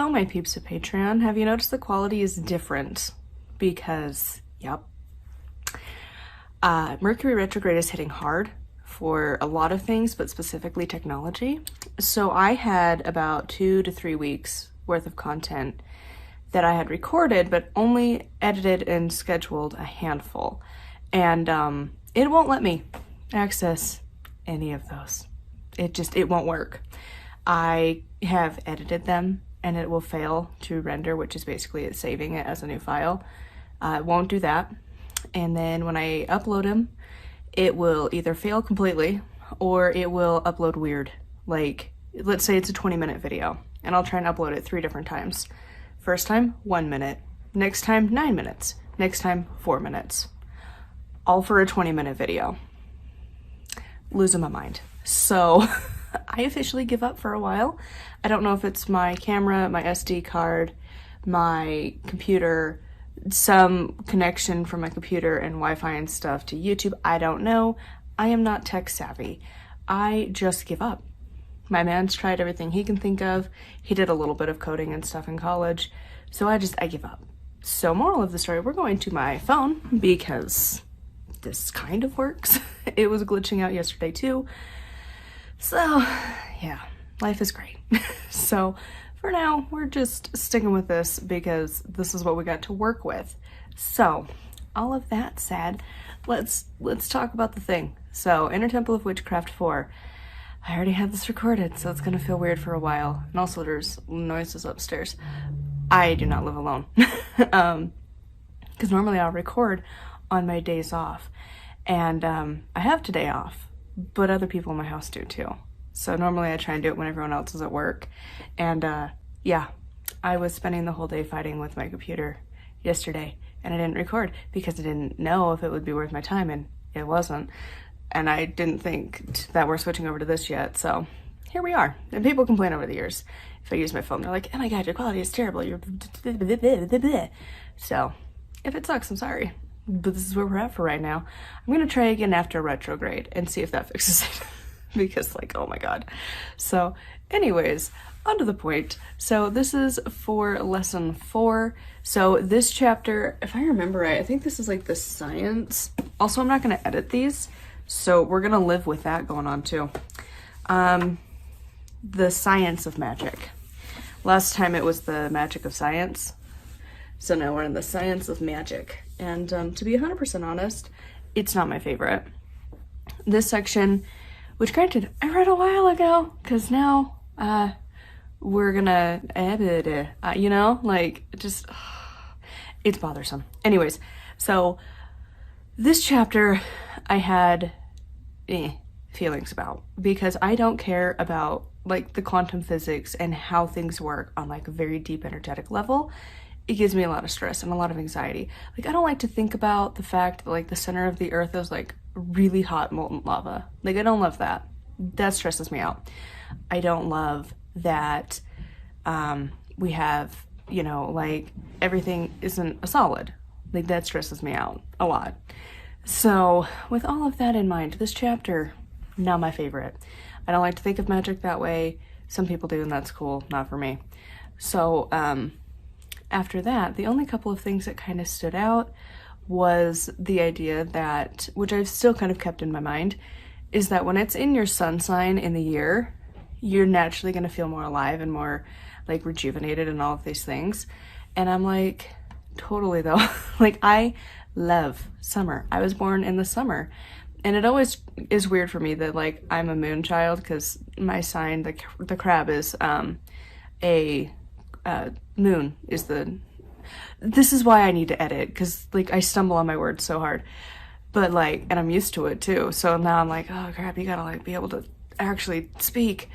Hello, my peeps of Patreon. Have you noticed the quality is different? Because, yep. Mercury retrograde is hitting hard for a lot of things, but specifically technology. So I had about 2 to 3 weeks worth of content that I had recorded, but only edited and scheduled a handful. And it won't let me access any of those. It won't work. I have edited them and it will fail to render, which is basically it saving it as a new file. It won't do that. And then when I upload them, it will either fail completely or it will upload weird. Like, let's say it's a 20-minute video and I'll try and upload it 3 different times. First time, 1 minute. Next time, 9 minutes. Next time, 4 minutes. All for a 20-minute video. Losing my mind. So I officially give up for a while. I don't know if it's my camera, my SD card, my computer, some connection from my computer and Wi-Fi and stuff to YouTube. I don't know. I am not tech savvy. I just give up. My man's tried everything he can think of. He did a little bit of coding and stuff in college. So I give up. So moral of the story, we're going to my phone because this kind of works. It was glitching out yesterday too. So yeah, life is great. So for now, we're just sticking with this because this is what we got to work with. So all of that said, let's talk about the thing. So Inner Temple of Witchcraft 4. I already had this recorded, so it's gonna feel weird for a while. And also there's noises upstairs. I do not live alone. Because normally I'll record on my days off. And I have today off, but other people in my house do too. So normally I try and do it when everyone else is at work. And yeah, I was spending the whole day fighting with my computer yesterday and I didn't record because I didn't know if it would be worth my time, and it wasn't. And I didn't think that we're switching over to this yet, so here we are. And people complain over the years. If I use my phone, they're like, oh my god, your quality is terrible. You're so if it sucks, I'm sorry. But this is where we're at for right now. I'm gonna try again after retrograde and see if that fixes it. Because like, oh my god. So anyways, on to the point. So this is for lesson 4. So this chapter, if I remember right, I think this is like the science. Also, I'm not gonna edit these, so we're gonna live with that going on too. The science of magic. Last time it was the magic of science. So now we're in the science of magic. And to be 100% honest, it's not my favorite. This section, which granted, I read a while ago, because now we're gonna, you know, like, just, it's bothersome. Anyways, so this chapter I had feelings about, because I don't care about, like, the quantum physics and how things work on, like, a very deep energetic level. It gives me a lot of stress and a lot of anxiety. Like, I don't like to think about the fact that, like, the center of the earth is, like, really hot molten lava. Like, I don't love that. That stresses me out. I don't love that we have, you know, like, everything isn't a solid. Like, that stresses me out a lot. So with all of that in mind, this chapter, not my favorite. I don't like to think of magic that way. Some people do, and that's cool. Not for me. So after that, the only couple of things that kind of stood out was the idea that, which I've still kind of kept in my mind, is that when it's in your sun sign in the year, you're naturally going to feel more alive and more like rejuvenated and all of these things. And I'm like, totally though. Like, I love summer. I was born in the summer. And it always is weird for me that, like, I'm a moon child because my sign, the crab, is moon is the, this is why I need to edit, because, like, I stumble on my words so hard. But, like, and I'm used to it too. So now I'm like, oh crap, you gotta, like, be able to actually speak.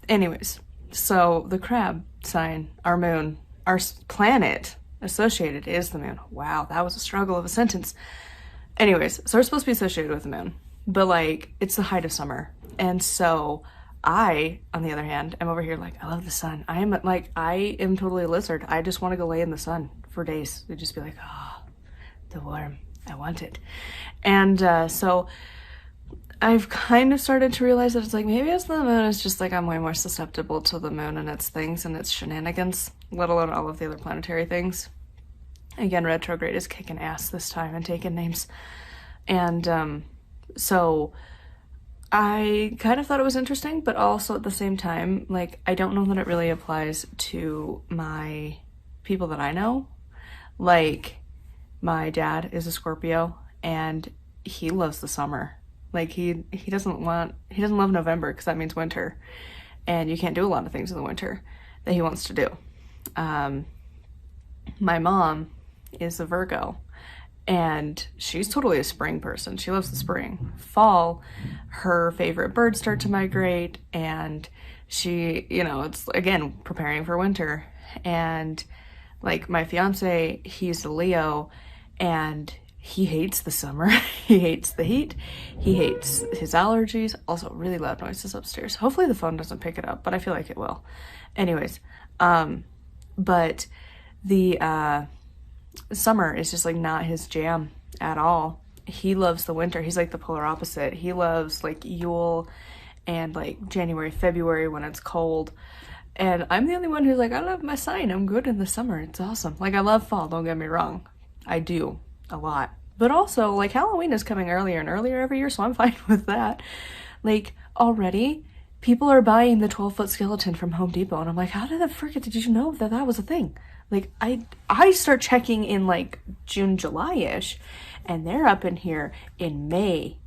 Anyways, so the crab sign, our moon, our planet associated is the moon. Wow, that was a struggle of a sentence. Anyways, so we're supposed to be associated with the moon, but, like, it's the height of summer. And so I, on the other hand, am over here like, I love the sun. I am totally a lizard. I just want to go lay in the sun for days. It'd just be like, oh, the warm. I want it. And so I've kind of started to realize that it's like, maybe it's the moon, it's just like I'm way more susceptible to the moon and its things and its shenanigans, let alone all of the other planetary things. Again, retrograde is kicking ass this time and taking names. And so I kind of thought it was interesting, but also at the same time, like, I don't know that it really applies to my people that I know. Like, my dad is a Scorpio and he loves the summer. Like, he doesn't love November because that means winter, and you can't do a lot of things in the winter that he wants to do. My mom is a Virgo, and she's totally a spring person. She loves the spring. Fall, her favorite birds start to migrate, and she, you know, it's, again, preparing for winter. And, like, my fiance, he's a Leo, and he hates the summer. He hates the heat. He hates his allergies. Also, really loud noises upstairs. Hopefully the phone doesn't pick it up, but I feel like it will. Anyways, but the summer is just like not his jam at all. He loves the winter. He's like the polar opposite. He loves like Yule and like January, February when it's cold. And I'm the only one who's like, I love my sign. I'm good in the summer. It's awesome. Like, I love fall, don't get me wrong. I do a lot. But also, like, Halloween is coming earlier and earlier every year, so I'm fine with that. Like, already, people are buying the 12-foot skeleton from Home Depot, and I'm like, how the frick did you know that that was a thing? Like, I start checking in, like, June, July-ish, and they're up in here in May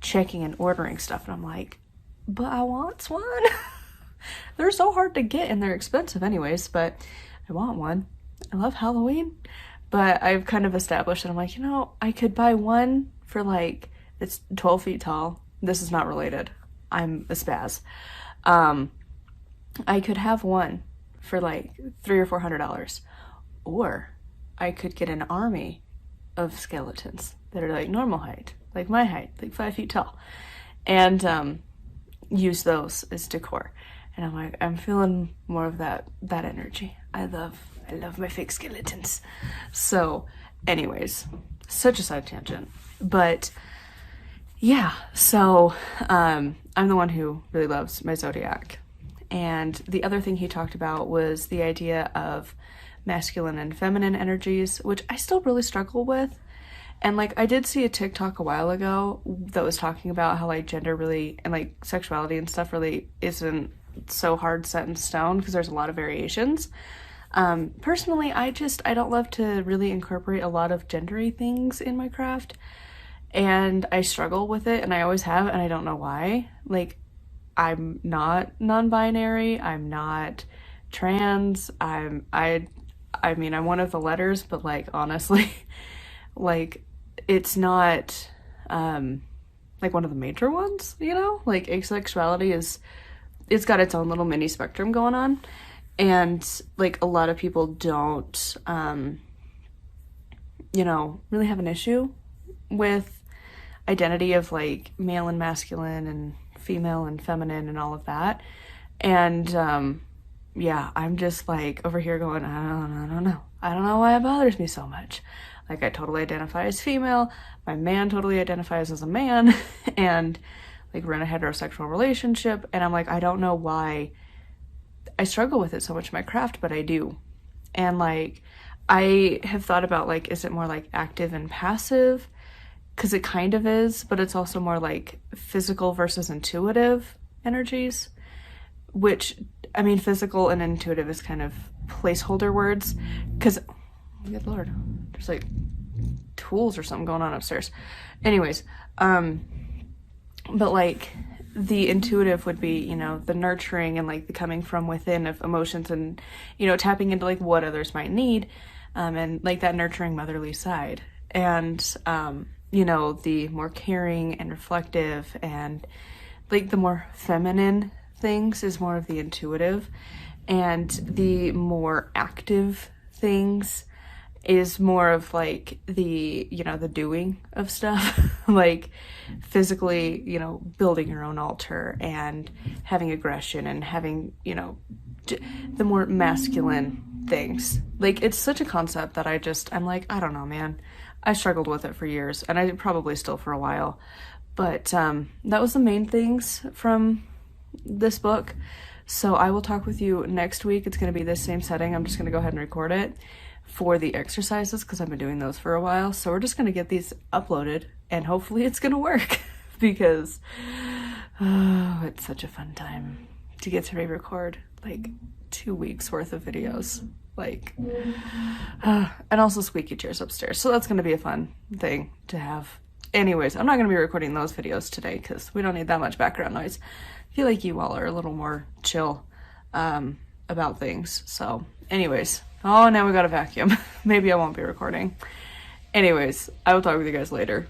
checking and ordering stuff, and I'm like, but I want one. They're so hard to get, and they're expensive anyways, but I want one. I love Halloween. But I've kind of established that I'm like, you know, I could buy one for like, it's 12 feet tall. This is not related. I'm a spaz. I could have one for like $300 or $400. Or I could get an army of skeletons that are like normal height, like my height, like 5 feet tall. And use those as decor. And I'm like, I'm feeling more of that energy. I love my fake skeletons. So anyways, such a side tangent. But yeah, so I'm the one who really loves my zodiac. And the other thing he talked about was the idea of masculine and feminine energies, which I still really struggle with. And like, I did see a TikTok a while ago that was talking about how like gender really, and like sexuality and stuff really isn't so hard set in stone because there's a lot of variations. Personally, I don't love to really incorporate a lot of gendery things in my craft, and I struggle with it, and I always have, and I don't know why. Like, I'm not non-binary, I'm not trans, I mean, I'm one of the letters, but like, honestly, like, it's not, like one of the major ones, you know? Like, asexuality it's got its own little mini spectrum going on. And like a lot of people don't, you know, really have an issue with identity of like male and masculine and female and feminine and all of that. And yeah, I'm just like over here going, I don't know. I don't know why it bothers me so much. Like, I totally identify as female. My man totally identifies as a man. And like, we're in a heterosexual relationship. And I'm like, I don't know why I struggle with it so much in my craft, but I do. And like, I have thought about like, is it more like active and passive? Because it kind of is, but it's also more like physical versus intuitive energies, which, I mean, physical and intuitive is kind of placeholder words, because, oh, good lord, there's like tools or something going on upstairs. Anyways, but like, the intuitive would be, you know, the nurturing and like the coming from within of emotions and, you know, tapping into like what others might need, and like that nurturing motherly side. And, you know, the more caring and reflective and like the more feminine things is more of the intuitive, and the more active things is more of like the, you know, the doing of stuff, like physically, you know, building your own altar and having aggression and having, you know, the more masculine things. Like, it's such a concept that I'm like, I don't know, man. I struggled with it for years, and I probably still for a while, But that was the main things from this book. So I will talk with you next week. It's going to be this same setting. I'm just going to go ahead and record it for the exercises because I've been doing those for a while. So we're just going to get these uploaded and hopefully it's going to work because it's such a fun time to get to re-record like 2 weeks worth of videos. Like, and also squeaky chairs upstairs. So that's going to be a fun thing to have. Anyways, I'm not going to be recording those videos today because we don't need that much background noise. I feel like you all are a little more chill about things. So anyways, oh, now we got a vacuum. Maybe I won't be recording. Anyways, I will talk with you guys later.